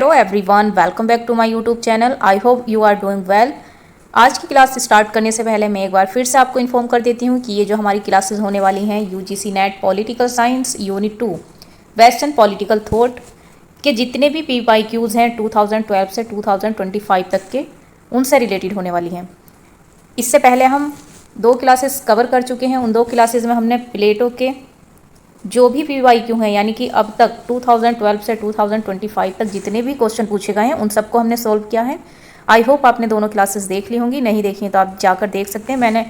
Hello everyone, welcome back to my YouTube channel. I hope you are doing well. आज की class start करने से पहले मैं एक बार फिर से आपको इन्फॉर्म कर देती हूँ कि ये जो हमारी क्लासेस होने वाली हैं UGC net political science unit 2 western political thought के जितने भी PYQs हैं 2012 से 2025 तक के, उनसे रिलेटेड होने वाली हैं। इससे पहले हम 2 क्लासेस कवर कर चुके हैं। उन 2 क्लासेस में हमने प्लेटो के जो भी PYQ हैं, यानी कि अब तक 2012 से 2025 तक जितने भी क्वेश्चन पूछे गए हैं उन सबको हमने सोल्व किया है। आई होप आपने दोनों क्लासेस देख ली होंगी। नहीं देखी तो आप जाकर देख सकते हैं। मैंने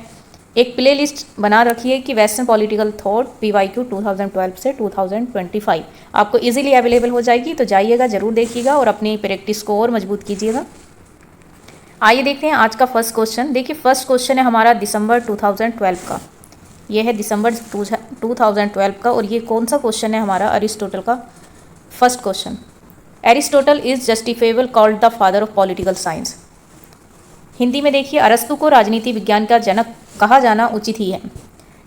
एक प्ले लिस्ट बना रखी है कि वेस्टर्न पॉलिटिकल थॉट PYQ 2012 से 2025 आपको इजीली अवेलेबल हो जाएगी। तो जाइएगा, ज़रूर देखिएगा और अपनी प्रैक्टिस को और मजबूत कीजिएगा। आइए देखते हैं आज का फर्स्ट क्वेश्चन। देखिए, फर्स्ट क्वेश्चन है हमारा दिसंबर 2012 का। ये है दिसंबर 2012 का और ये कौन सा क्वेश्चन है हमारा? अरिस्टोटल का first question. Aristotle is justifiable called the father of political science. Hindi में देखिए, अरस्तु को राजनीति विज्ञान का जनक कहा जाना उचित ही है।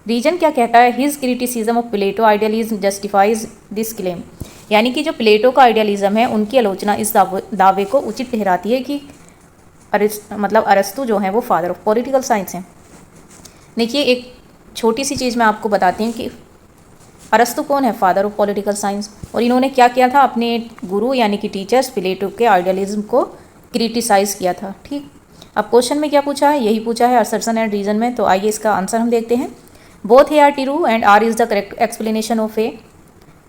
रीजन क्या कहता है? His criticism of Plato idealism justifies this claim. यानी कि जो प्लेटो का आइडियलिज्म है उनकी आलोचना इस दावे को उचित ठहराती है कि अरस्तु जो है वो फादर ऑफ पॉलिटिकल साइंस हैं। देखिए, एक छोटी सी चीज़ मैं आपको बताती हूँ कि अरस्तु कौन है, फादर ऑफ पॉलिटिकल साइंस, और इन्होंने क्या किया था, अपने गुरु यानी कि टीचर्स प्लेटो के आइडियलिज्म को क्रिटिसाइज़ किया था। ठीक, अब क्वेश्चन में क्या पूछा है? यही पूछा है असर्शन एंड रीजन में। तो आइए इसका आंसर हम देखते हैं। Both A are true and R is the correct explanation of A.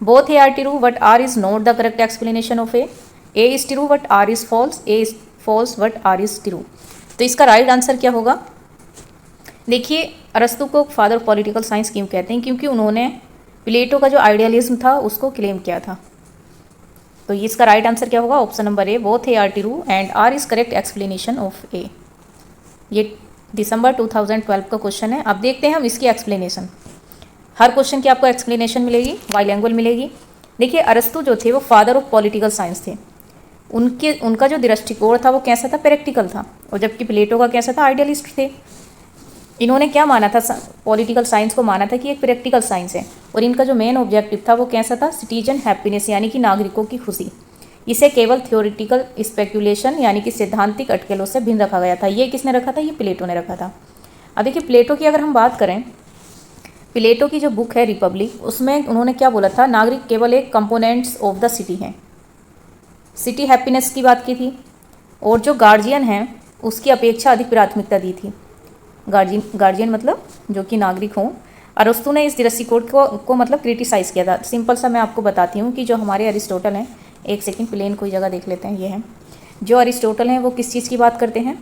Both A are true but R is not the correct explanation of A. A is true but R is false. A is false but R is true. तो इसका right answer क्या होगा? देखिए, अरस्तु को father of political science क्यों कहते हैं? क्योंकि उन्होंने प्लेटो का जो आइडियलिज्म था उसको क्लेम किया था। तो इसका राइट आंसर क्या होगा? Option number A, both A are true and R is correct explanation of A. ये दिसंबर 2012 का क्वेश्चन है। अब देखते हैं हम इसकी एक्सप्लेनेशन। हर क्वेश्चन की आपको एक्सप्लेनेशन मिलेगी, बाइलिंगुअल मिलेगी। देखिए, अरस्तु जो थे वो फादर ऑफ पॉलिटिकल साइंस थे। उनका जो दृष्टिकोण था वो कैसा था? प्रैक्टिकल था। और जबकि प्लेटो का कैसा था? आइडियलिस्ट थे। इन्होंने क्या माना था? पॉलिटिकल साइंस को माना था कि एक प्रैक्टिकल साइंस है। और इनका जो मेन ऑब्जेक्टिव था वो कैसा था? सिटीजन हैप्पीनेस, यानी कि नागरिकों की खुशी। इसे केवल थ्योरेटिकल स्पेक्यूलेशन यानी कि सैद्धांतिक अटकलों से भिन्न रखा गया था। ये किसने रखा था? ये प्लेटो ने रखा था। अब देखिए, प्लेटो की अगर हम बात करें, प्लेटो की जो बुक है रिपब्लिक, उसमें उन्होंने क्या बोला था? नागरिक केवल एक कंपोनेंट्स ऑफ द सिटी हैं। सिटी हैप्पीनेस की बात की थी। और जो गार्जियन हैं उसकी अपेक्षा अधिक प्राथमिकता दी थी। गार्जियन मतलब जो कि नागरिक हों। अरस्तु ने इस दृष्टिकोण को मतलब क्रिटिसाइज़ किया था। सिंपल सा मैं आपको बताती हूँ कि जो हमारे अरिस्टोटल हैं, एक सेकंड प्लेन कोई जगह देख लेते हैं। ये है जो अरिस्टोटल हैं, वो किस चीज़ की बात करते हैं?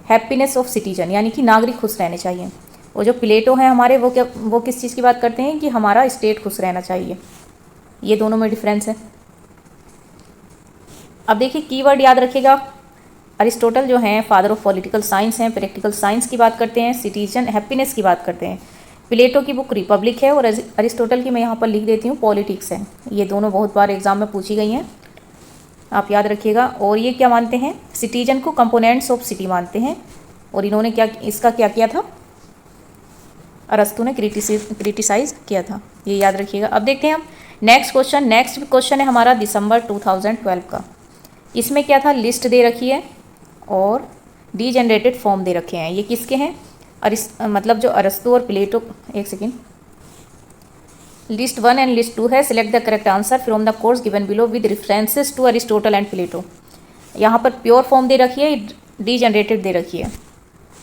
हैप्पीनेस ऑफ सिटीजन, यानी कि नागरिक खुश रहने चाहिए। और जो प्लेटो हैं हमारे, वो किस चीज़ की बात करते हैं? कि हमारा स्टेट खुश रहना चाहिए। ये दोनों में डिफरेंस है। अब देखिए, कीवर्ड याद रखिएगा। अरिस्टोटल जो हैं फादर ऑफ पॉलिटिकल साइंस हैं, प्रैक्टिकल साइंस की बात करते हैं, सिटीजन हैप्पीनेस की बात करते हैं। प्लेटो की बुक रिपब्लिक है और अरिस्टोटल की मैं यहाँ पर लिख देती हूँ पॉलिटिक्स है। ये दोनों बहुत बार एग्जाम में पूछी गई हैं, आप याद रखिएगा। और ये क्या मानते हैं? सिटीजन को कंपोनेंट्स ऑफ सिटी मानते हैं। और इन्होंने इसका क्या किया था? अरस्तु ने क्रिटिसाइज किया था। ये याद रखिएगा। अब देखते हैं हम नेक्स्ट क्वेश्चन है हमारा दिसंबर 2012 का। इसमें क्या था? लिस्ट दे रखी है और डीजेनरेटेड फॉर्म दे रखे हैं। ये किसके हैं? मतलब जो अरस्तु और प्लेटो, एक सेकेंड, लिस्ट 1 एंड लिस्ट 2 है। Select the correct answer from the course given below with references to Aristotle and Plato. यहाँ पर प्योर फॉर्म दे रखी है, डीजेनरेटेड दे रखी है।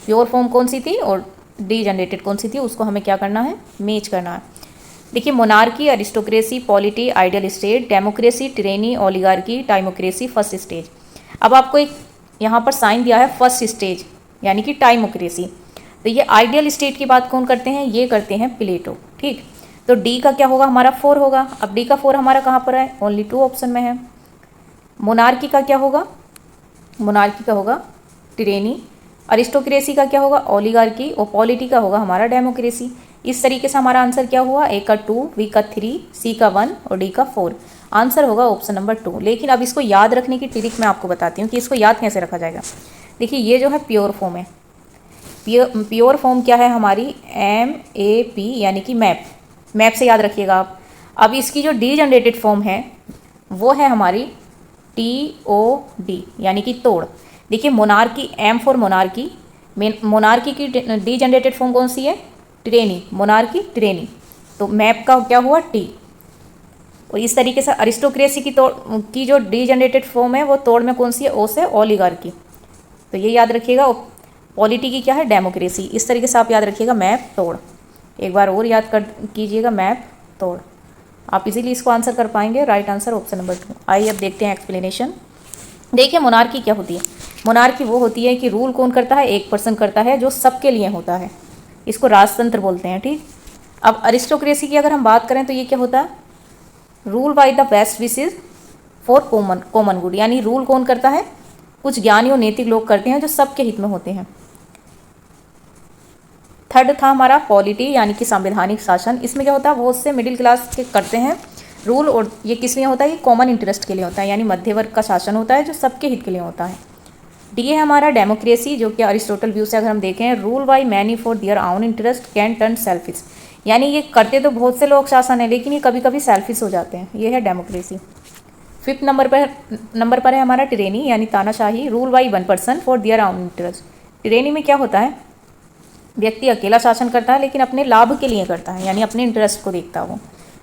प्योर फॉर्म कौन सी थी और डीजेनरेटेड कौन सी थी, उसको हमें क्या करना है? मैच करना है। देखिए, monarchy, aristocracy, polity, ideal state, democracy, tyranny, oligarchy, timocracy, first stage. अब आपको एक यहाँ पर साइन दिया है फर्स्ट स्टेज, यानी कि टाइमोक्रेसी। तो ये आइडियल स्टेट की बात कौन करते हैं? ये करते हैं प्लेटो। ठीक, तो डी का क्या होगा? हमारा 4 होगा। अब डी का 4 हमारा कहाँ पर है? ओनली 2 ऑप्शन में है। मोनार्की का क्या होगा? मोनार्की का होगा टिरेनी। अरिस्टोक्रेसी का क्या होगा? ओलिगार्की। और पॉलिटी का होगा हमारा डेमोक्रेसी। इस तरीके से हमारा आंसर क्या हुआ? ए का 2, बी का 3, सी का 1 और डी का 4। आंसर होगा ऑप्शन नंबर 2। लेकिन अब इसको याद रखने की ट्रिक मैं आपको बताती हूँ कि इसको याद कैसे रखा जाएगा। देखिए, ये जो है प्योर फॉर्म है। प्योर फॉर्म क्या है हमारी? MAP, यानी कि मैप से याद रखिएगा आप। अब इसकी जो डीजेनरेटेड फॉर्म है वो है हमारी TOD यानी कि तोड़। देखिए monarchy, M for monarchy, monarchy की डीजनरेटेड फॉर्म कौन सी है? Tyranny, monarchy tyranny. तो मैप का क्या हुआ? T। और इस तरीके से अरिस्टोक्रेसी की जो डीजनरेटेड फॉर्म है वो तोड़ में कौन सी है? O से ओलिगार्की। तो ये याद रखिएगा। पॉलिटी की क्या है? डेमोक्रेसी। इस तरीके से आप याद रखिएगा मैप तोड़। एक बार और याद कर कीजिएगा मैप तोड़, आप इजीली इसको आंसर कर पाएंगे। Right answer option number 2। आइए अब देखते हैं एक्सप्लेनेशन। देखिए मोनार्की क्या होती है? मोनार्की वो होती है कि रूल कौन करता है? एक पर्सन करता है जो सबके लिए होता है, इसको राजतंत्र बोलते हैं। ठीक। अब अरिस्टोक्रेसी की अगर हम बात करें तो ये क्या होता है? Rule by the best wishes for common good, यानी रूल कौन करता है? कुछ ज्ञानी और नैतिक लोग करते हैं जो सबके हित में होते हैं। थर्ड था हमारा पॉलिटी यानी कि संवैधानिक शासन। इसमें क्या होता है? वो उससे मिडिल क्लास के करते हैं रूल, और ये किस लिए होता है? ये कॉमन इंटरेस्ट के लिए होता है, यानी मध्य वर्ग का शासन होता है जो सबके हित के लिए होता है। डी है हमारा डेमोक्रेसी, जो कि अरिस्टोटल व्यू से अगर हम देखें, rule by many for their own interest can turn selfish, यानी ये करते तो बहुत से लोग शासन है लेकिन ये कभी कभी सेल्फिश हो जाते हैं, ये है डेमोक्रेसी। फिफ्थ नंबर पर है हमारा टिरेनी यानी तानाशाही, rule by one person for their own interest. Tyranny में क्या होता है? व्यक्ति अकेला शासन करता है लेकिन अपने लाभ के लिए करता है, यानी अपने इंटरेस्ट को देखता है वो।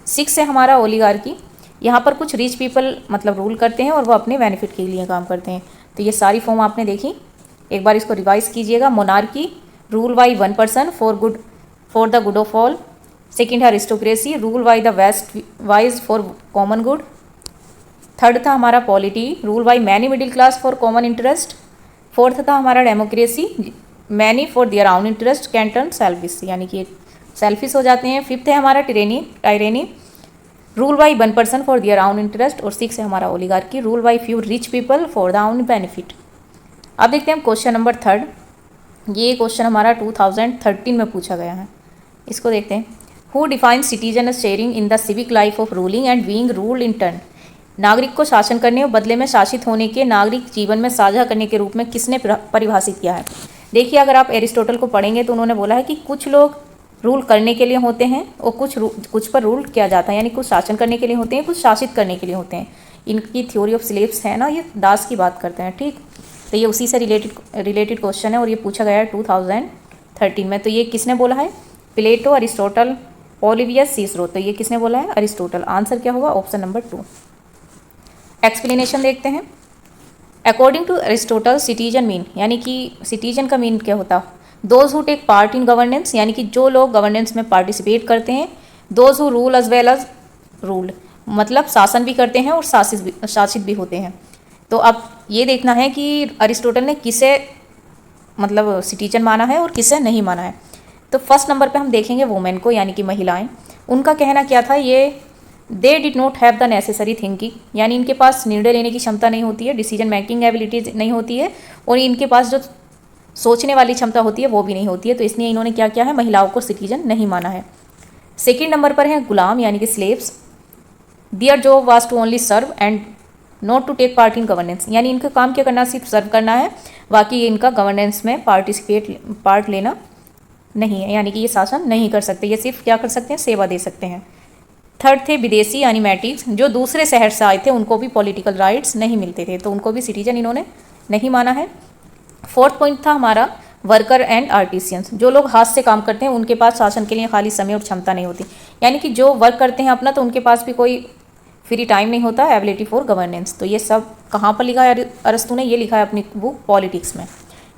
सिक्स है हमारा ओलिगार्की, यहाँ पर कुछ रिच पीपल मतलब रूल करते हैं और वो अपने बेनिफिट के लिए काम करते हैं। तो ये सारी फॉर्म आपने देखी, एक बार इसको रिवाइज कीजिएगा। Monarchy, rule by one person for the good of all. Second है aristocracy, rule by the best wise for common good. Third था हमारा polity, rule by many middle class for common interest. Fourth था हमारा democracy, many for their own interest can turn selfish, यानी कि selfish हो जाते हैं। फिफ्थ है हमारा tyranny, rule by one person for their own interest. और सिक्स है हमारा oligarchy, rule by few rich people for the own benefit. अब देखते हैं क्वेश्चन नंबर थर्ड। ये क्वेश्चन हमारा 2013 में पूछा गया है, इसको देखते हैं। Who define citizen as sharing in the civic life of ruling and being ruled in turn, नागरिक को शासन करने और बदले में शासित होने के नागरिक जीवन में साझा करने के रूप में किसने परिभाषित किया है? देखिए अगर आप एरिस्टोटल को पढ़ेंगे तो उन्होंने बोला है कि कुछ लोग रूल करने के लिए होते हैं और कुछ पर रूल किया जाता है, यानी कुछ शासन करने के लिए होते हैं, कुछ शासित करने के लिए होते हैं। इनकी थ्योरी ऑफ स्लेव्स है ना, ये दास की बात करते हैं। ठीक, तो ये उसी से रिलेटेड क्वेश्चन है और ये पूछा गया है 2013 में। तो ये किसने बोला है? प्लेटो, अरिस्टोटल, पोलिबियस, सीसरो। तो ये किसने बोला है? अरिस्टोटल। आंसर क्या होगा? Option number 2। एक्सप्लेनेशन देखते हैं। According to Aristotle citizen mean, यानी कि सिटीजन का मीन क्या होता? Those who take part in governance, यानी कि जो लोग गवर्नेंस में पार्टिसिपेट करते हैं। Those who rule as well as rule, मतलब शासन भी करते हैं और शासित भी होते हैं। तो अब ये देखना है कि अरिस्टोटल ने किसे मतलब सिटीजन माना है और किसे नहीं माना है। तो फर्स्ट नंबर पे हम देखेंगे वुमेन को, यानी कि महिलाएं। उनका कहना क्या था? ये they did not have the necessary thinking, यानी इनके पास निर्णय लेने की क्षमता नहीं होती है, डिसीजन मेकिंग एबिलिटीज नहीं होती है, और इनके पास जो सोचने वाली क्षमता होती है वो भी नहीं होती है। तो इसलिए इन्होंने क्या किया है? महिलाओं को सिटीजन नहीं माना है। सेकेंड नंबर पर है गुलाम, यानी कि slaves. Their job was to only serve and not to take part in governance, यानी इनका काम क्या करना? सिर्फ सर्व करना है, बाकी ये इनका गवर्नेंस में पार्ट लेना नहीं है, यानी कि ये शासन नहीं कर सकते, ये सिर्फ क्या कर सकते हैं? सेवा दे सकते हैं। थर्ड थे विदेशी यानी मैटिक्स, जो दूसरे शहर से आए थे, उनको भी पॉलिटिकल राइट्स नहीं मिलते थे, तो उनको भी सिटीजन इन्होंने नहीं माना है। फोर्थ पॉइंट था हमारा वर्कर एंड आर्टिसियंस, जो लोग हाथ से काम करते हैं उनके पास शासन के लिए खाली समय और क्षमता नहीं होती, यानी कि जो वर्क करते हैं अपना, तो उनके पास भी कोई फ्री टाइम नहीं होता, एबिलिटी फॉर गवर्नेंस। तो ये सब कहाँ पर लिखा है अरस्तु ने? ये लिखा है अपनी बुक पॉलिटिक्स में।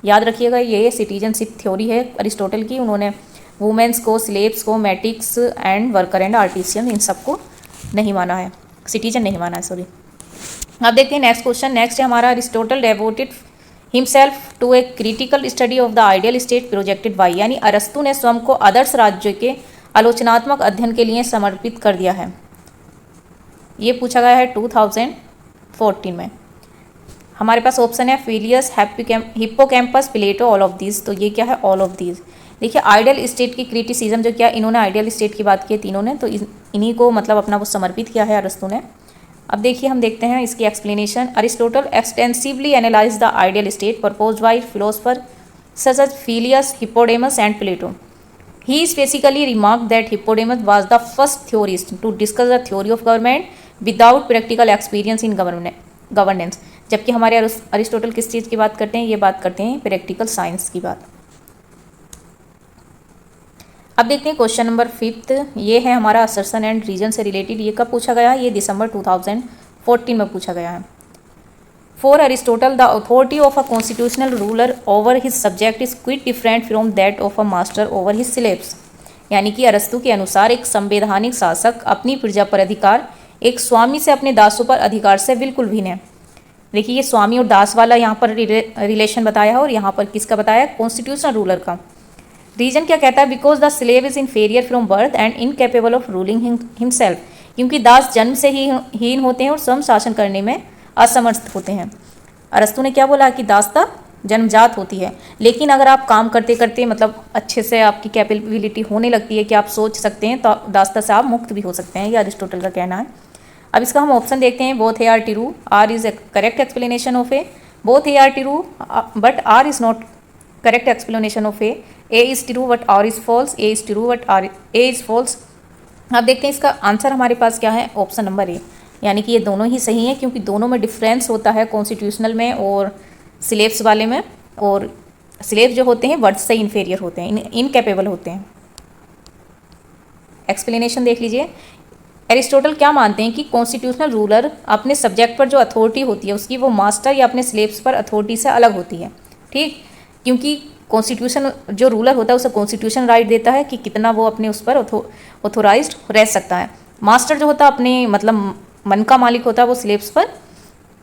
याद रखिएगा, ये सिटीजनशिप थ्योरी है अरिस्टोटल की। उन्होंने वुमेन्स को, स्लेव्स को, metics and worker and artisan, इन सबको नहीं माना है, सिटीजन नहीं माना है, सॉरी। अब देखते हैं नेक्स्ट क्वेश्चन। नेक्स्ट है हमारा Aristotle devoted himself to a critical study of the ideal state projected by, यानी अरस्तु ने स्वयं को आदर्श राज्य के आलोचनात्मक अध्ययन के लिए समर्पित कर दिया है। ये पूछा गया है 2014 में। हमारे पास ऑप्शन है Phaleas, hippocampus, Plato, all of these. तो ये क्या है? All of these. देखिए आइडियल स्टेट की क्रिटिसिज्म जो क्या इन्होंने आइडियल स्टेट की बात की है तीनों ने, तो इन्हीं को मतलब अपना वो समर्पित किया है अरस्तु ने। अब देखिए हम देखते हैं इसकी explanation. Aristotle extensively analyse the ideal state proposed by philosopher such as Phaleas, Hippodamus and Plato. He specifically remarked that Hippodamus was the first theorist to discuss the theory of government without practical experience in government. Governance. जबकि हमारे Aristotle किस चीज़ की बात करते हैं, ये बात करते हैं प्रैक्टिकल साइंस की बात। अब देखते हैं क्वेश्चन नंबर 5। ये है हमारा असर्शन एंड रीजन से रिलेटेड। ये कब पूछा गया, ये दिसंबर 2014 में पूछा गया है। For Aristotle the authority of a constitutional ruler over his subject is quit different from that of a master over his slaves. यानी कि अरस्तु के अनुसार एक संवैधानिक शासक अपनी प्रजा पर अधिकार एक स्वामी से अपने दासों पर अधिकार से बिल्कुल भिन्न है। देखिए ये स्वामी और दास वाला यहाँ पर रिलेशन बताया है और यहाँ पर किसका बताया है, कॉन्स्टिट्यूशनल रूलर का। रीजन क्या कहता है, because the slave is inferior from birth and incapable of ruling himself. क्योंकि दास जन्म से ही हीन होते हैं और स्वयं शासन करने में असमर्थ होते हैं। अरस्तु ने क्या बोला कि दासता जन्मजात होती है, लेकिन अगर आप काम करते करते मतलब अच्छे से आपकी कैपेबिलिटी होने लगती है कि आप सोच सकते हैं, तो दासता से आप मुक्त भी हो सकते हैं, ये अरिस्टोटल का कहना है। अब इसका हम ऑप्शन देखते हैं। Both A are true, R is a correct explanation of A. Both A are true but R is not correct explanation of A is true but R is false, A is true but R A is false. अब देखते हैं इसका answer हमारे पास क्या है, option number ए। यानी कि ये दोनों ही सही हैं, क्योंकि दोनों में डिफरेंस होता है कॉन्स्टिट्यूशनल में और स्लेव्स वाले में। और स्लेव जो होते हैं वर्ड से इन्फेरियर होते हैं, इनकेपेबल होते हैं। एक्सप्लेनेशन देख लीजिए। एरिस्टोटल क्या मानते हैं कि कॉन्स्टिट्यूशनल रूलर अपने सब्जेक्ट पर जो अथॉरिटी होती है उसकी वो मास्टर या अपने स्लेव्स पर अथॉरिटी से अलग होती है। ठीक, क्योंकि कॉन्स्टिट्यूशन जो रूलर होता है उसे कॉन्स्टिट्यूशन राइट देता है कि कितना वो अपने उस पर ऑथोराइज्ड रह सकता है। मास्टर जो होता है अपने मतलब मन का मालिक होता है, वो स्लेव्स पर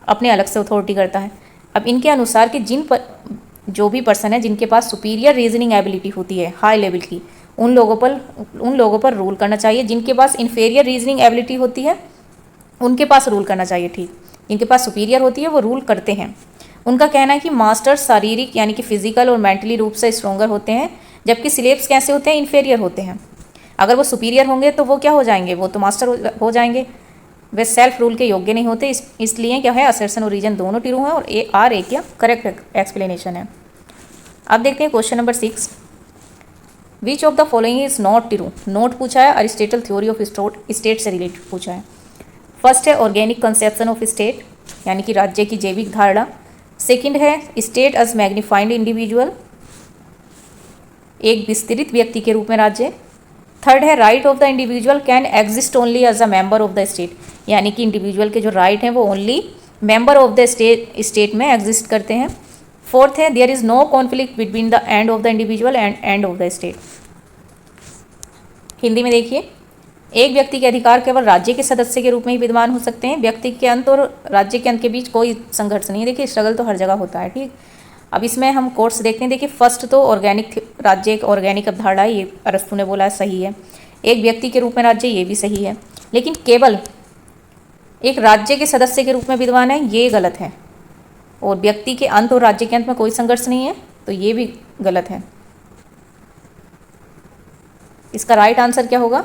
अपने अलग से अथॉरिटी करता है। अब इनके अनुसार कि जो भी पर्सन है जिनके पास सुपीरियर रीजनिंग एबिलिटी होती है हाई लेवल की, उन लोगों पर रूल करना चाहिए। जिनके पास इन्फेरियर रीजनिंग एबिलिटी होती है उनके पास रूल करना चाहिए। ठीक, जिनके पास सुपीरियर होती है वो रूल करते हैं। उनका कहना है कि मास्टर शारीरिक यानी कि फिजिकल और मेंटली रूप से स्ट्रोंगर होते हैं, जबकि स्लेव्स कैसे होते हैं, इन्फेरियर होते हैं। अगर वो सुपीरियर होंगे तो वो क्या हो जाएंगे, वो तो मास्टर हो जाएंगे, वे सेल्फ रूल के योग्य नहीं होते। इसलिए क्या है, असर्शन और रीजन दोनों ट्रू हैं और ए क्या करेक्ट एक्सप्लेनेशन है। अब देखते हैं question number 6। Which of the following is not true. Note पूछा है, अरिस्टोटल थ्योरी ऑफ स्टेट से रिलेटेड पूछा है। फर्स्ट है ऑर्गेनिक कंसेप्शन ऑफ स्टेट, यानी कि राज्य की जैविक धारणा। सेकंड है स्टेट एज मैग्निफाइड इंडिविजुअल, एक विस्तृत व्यक्ति के रूप में राज्य। थर्ड है right of the individual can exist only as a member of the state, यानी कि इंडिविजुअल के जो राइट हैं वो only member of the state में एग्जिस्ट करते हैं। फोर्थ है there is no conflict between the end of the individual and end of the state. Hindi में देखिए, एक व्यक्ति के अधिकार केवल राज्य के सदस्य के रूप में ही विद्यमान हो सकते हैं। व्यक्ति के अंत और राज्य के अंत के बीच कोई संघर्ष नहीं है। देखिए स्ट्रगल तो हर जगह होता है। ठीक, अब इसमें हम कोर्स देखते हैं। देखिए फर्स्ट तो ऑर्गेनिक, राज्य एक ऑर्गेनिक अवधारणा है, ये अरस्तु ने बोला है, सही है। एक व्यक्ति के रूप में राज्य, ये भी सही है। लेकिन केवल एक राज्य के सदस्य के रूप में विद्यमान है, ये गलत है। और व्यक्ति के अंत और राज्य के अंत में कोई संघर्ष नहीं है, तो ये भी गलत है। इसका राइट आंसर क्या होगा,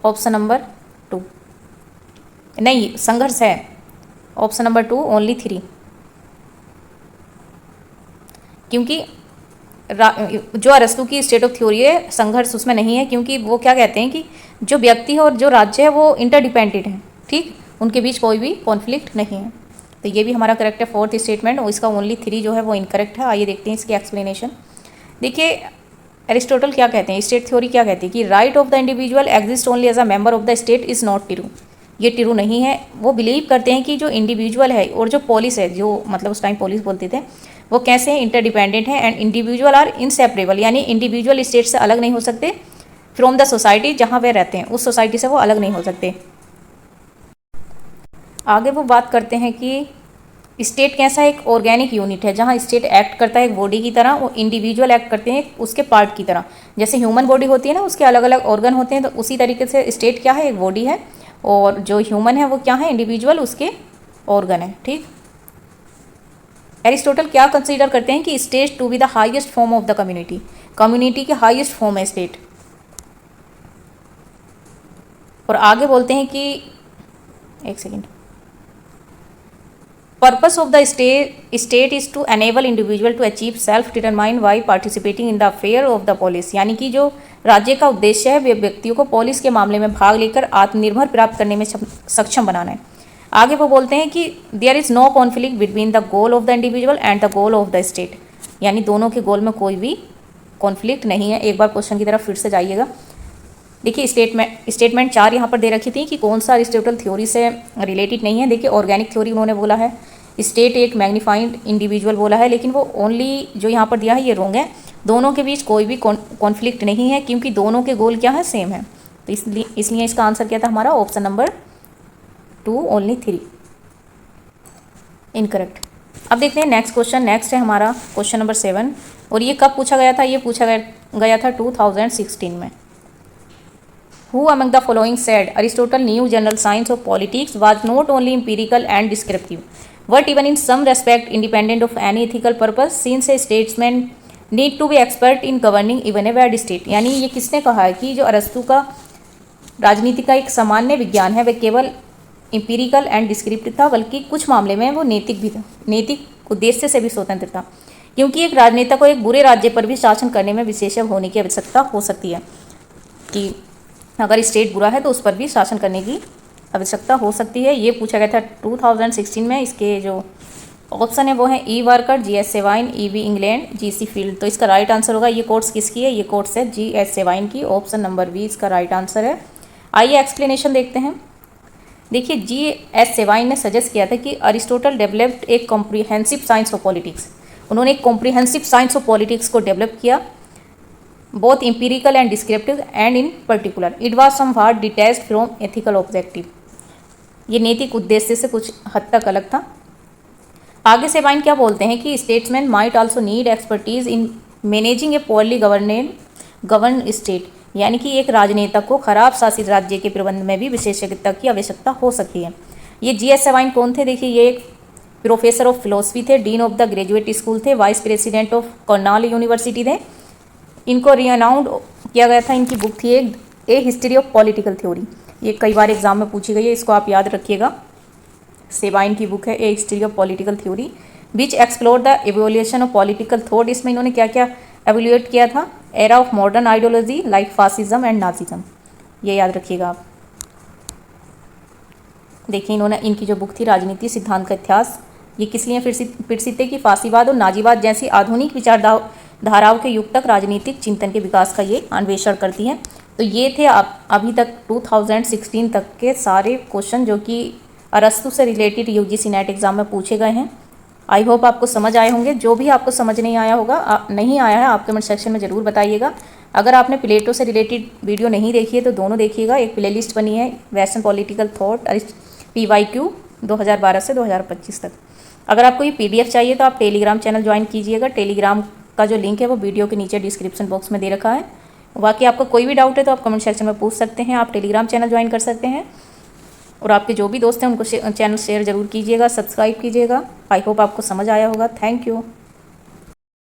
ऑप्शन नंबर 2। नहीं, संघर्ष है, ऑप्शन नंबर 2 ओनली 3। क्योंकि जो अरस्तु की स्टेट ऑफ थ्योरी है, संघर्ष उसमें नहीं है, क्योंकि वो क्या कहते हैं कि जो व्यक्ति है और जो राज्य है वो इंटरडिपेंडेंट है। ठीक, उनके बीच कोई भी कॉन्फ्लिक्ट नहीं है। तो ये भी हमारा करेक्ट है, फोर्थ स्टेटमेंट। और इसका ओनली 3 जो है वो इनकरेक्ट है। आइए देखते हैं इसकी एक्सप्लेनेशन। देखिए एरिस्टोटल क्या कहते हैं, स्टेट थ्योरी क्या कहती है कि right of the individual exist only as a member of the state is not true. ये ट्रू नहीं है। वो बिलीव करते हैं कि जो इंडिविजुअल है और जो पोलिस है, जो मतलब उस टाइम पोलिस बोलते थे, वो कैसे हैं, इंटरडिपेंडेंट हैं एंड इंडिविजुअल आर इनसेपरेबल, यानी इंडिविजुअल स्टेट से अलग नहीं हो सकते फ्रॉम द सोसाइटी जहाँ वे रहते हैं, उस सोसाइटी से वो अलग नहीं हो सकते। आगे वो बात करते हैं कि स्टेट कैसा एक ऑर्गेनिक यूनिट है, जहाँ स्टेट एक्ट करता है एक बॉडी की तरह, वो इंडिविजुअल एक्ट करते हैं उसके पार्ट की तरह। जैसे ह्यूमन बॉडी होती है ना, उसके अलग अलग ऑर्गन होते हैं, तो उसी तरीके से स्टेट क्या है, एक बॉडी है, और जो ह्यूमन है वो क्या है, इंडिविजुअल उसके ऑर्गन है। ठीक, एरिस्टोटल क्या कंसीडर करते हैं कि state to be the highest form of the community, community की हाईएस्ट फॉर्म है स्टेट। और आगे बोलते हैं कि एक second, purpose of the state is to enable individual to achieve self determine by participating in the affair of the polis, यानी कि जो राज्य का उद्देश्य है वे व्यक्तियों को पोलिस के मामले में भाग लेकर आत्मनिर्भर प्राप्त करने में सक्षम बनाना है। आगे वो बोलते हैं कि there is no conflict between the goal of the individual and the goal of the state, यानी दोनों के गोल में कोई भी कॉन्फ्लिक्ट नहीं है। एक बार क्वेश्चन की तरफ फिर से जाइएगा। देखिए स्टेटमेंट 4 यहाँ पर दे रखी थी कि कौन सा अरिस्टोटल थ्योरी से रिलेटेड नहीं है। देखिए ऑर्गेनिक थ्योरी उन्होंने बोला है, स्टेट एक मैग्नीफाइड इंडिविजुअल बोला है, लेकिन वो ओनली जो यहाँ पर दिया है ये रॉन्ग है। दोनों के बीच कोई भी कॉन्फ्लिक्ट नहीं है क्योंकि दोनों के गोल क्या है, सेम है। तो इसलिए इसका आंसर क्या था हमारा, ऑप्शन नंबर 2 ओनली 3 इनकरेक्ट। अब देखते हैं नेक्स्ट क्वेश्चन। नेक्स्ट है हमारा क्वेश्चन नंबर 7 और ये कब पूछा गया था, ये पूछा गया था 2016 में। Who among the following said Aristotle knew general science of politics was not only empirical and descriptive, but even in some respect independent of any ethical purpose, since a statesman need to be expert in governing even a bad state। यानी ये किसने कहा है कि जो अरस्तु का राजनीति का एक सामान्य विज्ञान है वह केवल इंपीरिकल एंड डिस्क्रिप्टिव था, बल्कि कुछ मामले में वो नैतिक भी था, नैतिक उद्देश्य से भी स्वतंत्र था, क्योंकि एक राजनेता को एक बुरे राज्य पर भी शासन करने में विशेषज्ञ होने की आवश्यकता हो सकती है कि अगर स्टेट बुरा है तो उस पर भी शासन करने की आवश्यकता हो सकती है। ये पूछा गया था 2016 में। इसके जो ऑप्शन है वो है E Barker, G S Sabine, E B England, G C Field. तो इसका राइट आंसर होगा, ये कोर्स किसकी है, ये कोर्स है जी एस सेवाइन की। ऑप्शन नंबर बी इसका राइट आंसर है। आइए एक्सप्लेनेशन देखते हैं। देखिए जी एस सेवाइन ने सजेस्ट किया था कि अरिस्टोटल डेवलप्ड एक कॉम्प्रिहेंसिव साइंस ऑफ पॉलिटिक्स। उन्होंने एक कॉम्प्रिहेंसिव साइंस ऑफ पॉलिटिक्स को डेवलप किया, both empirical and descriptive, and in particular it was somewhat detached from ethical objective। ये नैतिक उद्देश्य से कुछ हद तक अलग था। आगे से वाइन क्या बोलते हैं कि statesmen might also need expertise in managing a poorly governed state, यानी कि एक राजनेता को खराब शासित राज्य के प्रबंध में भी विशेषज्ञता की आवश्यकता हो सकती है। ये जी एस वाइन कौन थे, देखिए ये एक प्रोफेसर ऑफ फिलोसफी थे, dean of the graduate school थे, vice president of Cornell university थे। इनको रिनाउंड किया गया था, इनकी बुक थी a history of political theory. ये कई बार एग्जाम में पूछी गई है, इसको आप याद रखिएगा। सेवाइन की बुक है a history of political theory which explore the evolution of political thought. इसमें इन्होंने क्या क्या एवोल्यूट किया था, era of modern ideology like fascism and nazism, ये याद रखिएगा आप। देखिए इन्होंने इनकी जो बुक थी राजनीति सिद्धांत का इतिहास, ये किस लिए प्रसिद्ध थे कि फासीवाद और नाजीवाद जैसी आधुनिक विचारधाराओं के युग तक राजनीतिक चिंतन के विकास का ये अन्वेषण करती हैं। तो ये थे अभी तक 2016 तक के सारे क्वेश्चन जो कि अरस्तु से रिलेटेड यूजीसी नेट एग्जाम में पूछे गए हैं। आई होप आपको समझ आए होंगे। जो भी आपको समझ नहीं आया होगा, नहीं आया है, आप कमेंट सेक्शन में ज़रूर बताइएगा। अगर आपने प्लेटो से रिलेटेड वीडियो नहीं देखी है तो दोनों देखिएगा। एक प्लेलिस्ट बनी है वेस्टर्न पॉलिटिकल थॉट PYQ 2012 से 2025 तक। अगर आपको ये PDF चाहिए तो आप टेलीग्राम चैनल ज्वाइन कीजिएगा। टेलीग्राम का जो लिंक है वो वीडियो के नीचे डिस्क्रिप्शन बॉक्स में दे रखा है। बाकी आपका कोई भी डाउट है तो आप कमेंट सेक्शन में पूछ सकते हैं। आप टेलीग्राम चैनल ज्वाइन कर सकते हैं और आपके जो भी दोस्त हैं उनको चैनल शेयर ज़रूर कीजिएगा, सब्सक्राइब कीजिएगा। आई होप आपको समझ आया होगा। Thank you.